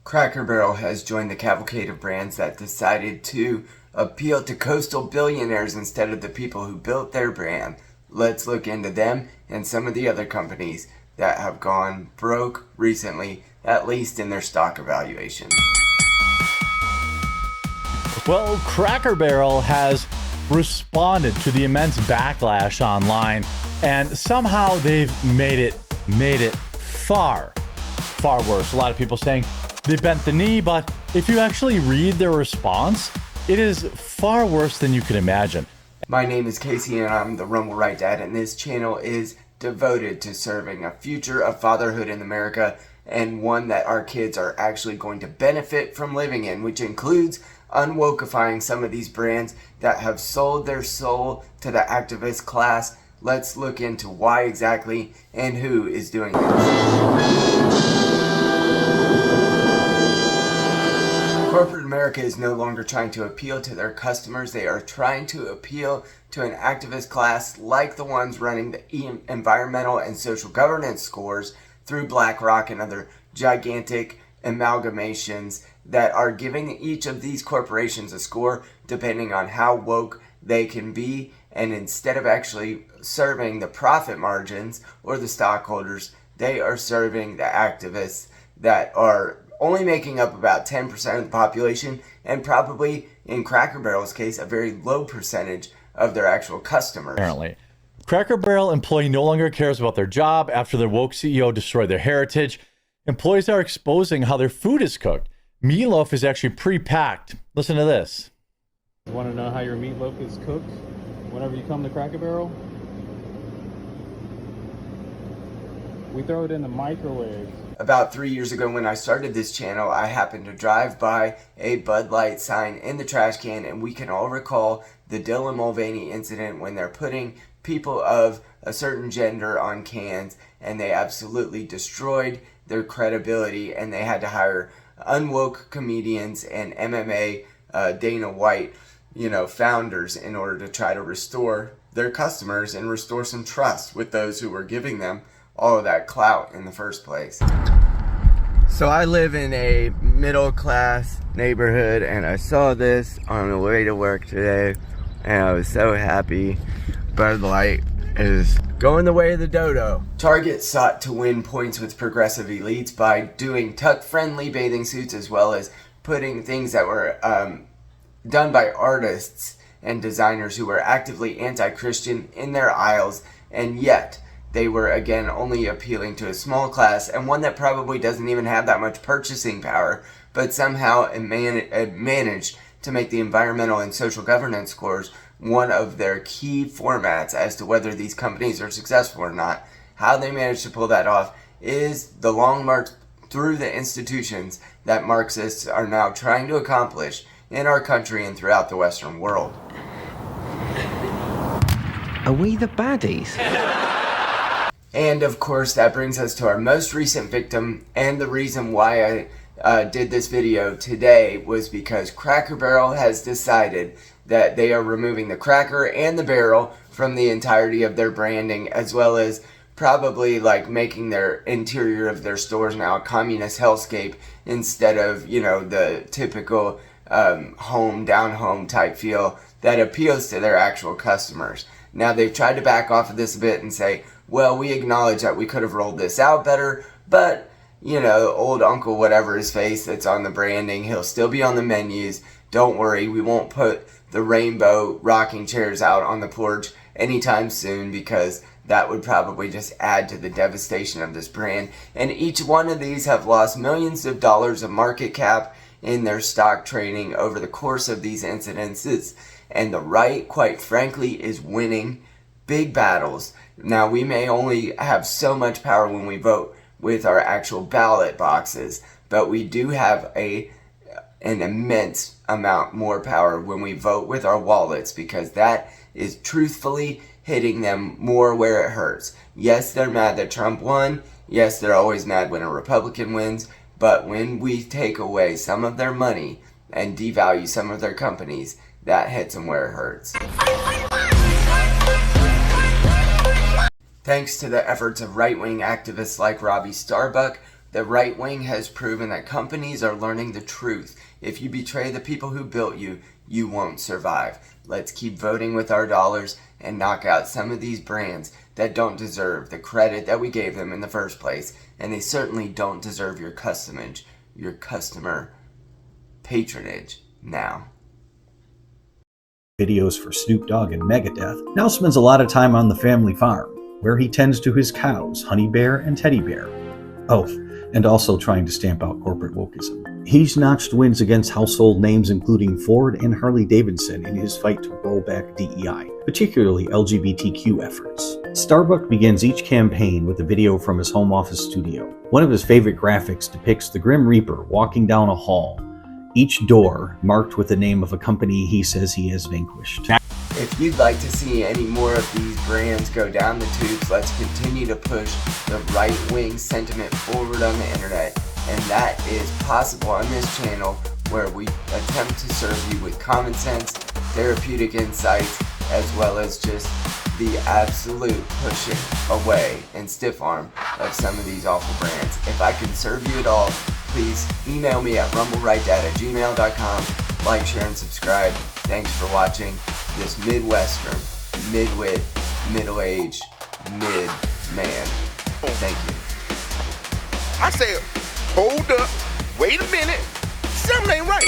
Cracker Barrel has joined the cavalcade of brands that decided to appeal to coastal billionaires instead of the people who built their brand. Let's look into them and some of the other companies that have gone broke recently, at least in their stock evaluation. Well, Cracker Barrel has responded to the immense backlash online, and somehow they've made it far worse. A lot of people saying they bent the knee, but if you actually read their response, it is far worse than you could imagine. My name is Casey and I'm the Rumble Right Dad, and this channel is devoted to serving a future of fatherhood in America, and one that our kids are actually going to benefit from living in, which includes unwokifying some of these brands that have sold their soul to the activist class. Let's look into why exactly and who is doing this. Corporate America is no longer trying to appeal to their customers. They are trying to appeal to an activist class like the ones running the environmental and social governance scores through BlackRock and other gigantic amalgamations that are giving each of these corporations a score depending on how woke they can be. And instead of actually serving the profit margins or the stockholders, they are serving the activists that are only making up about 10% of the population, and probably, in Cracker Barrel's case, a very low percentage of their actual customers. Apparently. Cracker Barrel employee no longer cares about their job after their woke CEO destroyed their heritage. Employees are exposing how their food is cooked. Meatloaf is actually pre-packed. Listen to this. You want to know how your meatloaf is cooked whenever you come to Cracker Barrel? We throw it in the microwave. About 3 years ago when I started this channel, I happened to drive by a Bud Light sign in the trash can, and we can all recall the Dylan Mulvaney incident when they're putting people of a certain gender on cans, and they absolutely destroyed their credibility, and they had to hire unwoke comedians and MMA Dana White, founders in order to try to restore their customers and restore some trust with those who were giving them all of that clout in the first place. So I live in a middle class neighborhood, and I saw this on the way to work today, and I was so happy. Bud Light is going the way of the dodo. Target sought to win points with progressive elites by doing tuck-friendly bathing suits, as well as putting things that were done by artists and designers who were actively anti-Christian in their aisles, and yet they were, again, only appealing to a small class, and one that probably doesn't even have that much purchasing power, but somehow it managed to make the environmental and social governance scores one of their key formats as to whether these companies are successful or not. How they managed to pull that off is the long march through the institutions that Marxists are now trying to accomplish in our country and throughout the Western world. Are we the baddies? And of course, that brings us to our most recent victim, and the reason why I did this video today was because Cracker Barrel has decided that they are removing the cracker and the barrel from the entirety of their branding, as well as probably making their interior of their stores now a communist hellscape instead of, the typical down home type feel that appeals to their actual customers. Now, they've tried to back off of this a bit and say, well, we acknowledge that we could have rolled this out better, but, old Uncle whatever his face that's on the branding, he'll still be on the menus. Don't worry, we won't put the rainbow rocking chairs out on the porch anytime soon, because that would probably just add to the devastation of this brand. And each one of these have lost millions of dollars of market cap in their stock trading over the course of these incidences. And the right, quite frankly, is winning big battles. Now, we may only have so much power when we vote with our actual ballot boxes, but we do have an immense amount more power when we vote with our wallets, because that is truthfully hitting them more where it hurts. Yes, they're mad that Trump won. Yes, they're always mad when a Republican wins. But when we take away some of their money and devalue some of their companies, that hits them where it hurts. Thanks to the efforts of right-wing activists like Robby Starbuck, The right wing has proven that companies are learning the truth. If you betray the people who built you, you won't survive. Let's keep voting with our dollars and knock out some of these brands that don't deserve the credit that we gave them in the first place, and they certainly don't deserve your customer patronage now. Videos for Snoop Dogg and Megadeth, now spends a lot of time on the family farm, where he tends to his cows, Honey Bear and Teddy Bear. Oh, and also trying to stamp out corporate wokeism. He's notched wins against household names including Ford and Harley-Davidson in his fight to roll back DEI, particularly LGBTQ efforts. Starbuck begins each campaign with a video from his home office studio. One of his favorite graphics depicts the Grim Reaper walking down a hall, each door marked with the name of a company he says he has vanquished. If you'd like to see any more of these brands go down the tubes, let's continue to push the right-wing sentiment forward on the internet. And that is possible on this channel, where we attempt to serve you with common sense, therapeutic insights, as well as just the absolute pushing away and stiff arm of some of these awful brands. If I can serve you at all, please email me at rumblerightdad@gmail.com. Like, share, and subscribe. Thanks for watching this Midwestern, mid-wit, middle-aged, mid-man. Thank you. I said, hold up, wait a minute, something ain't right.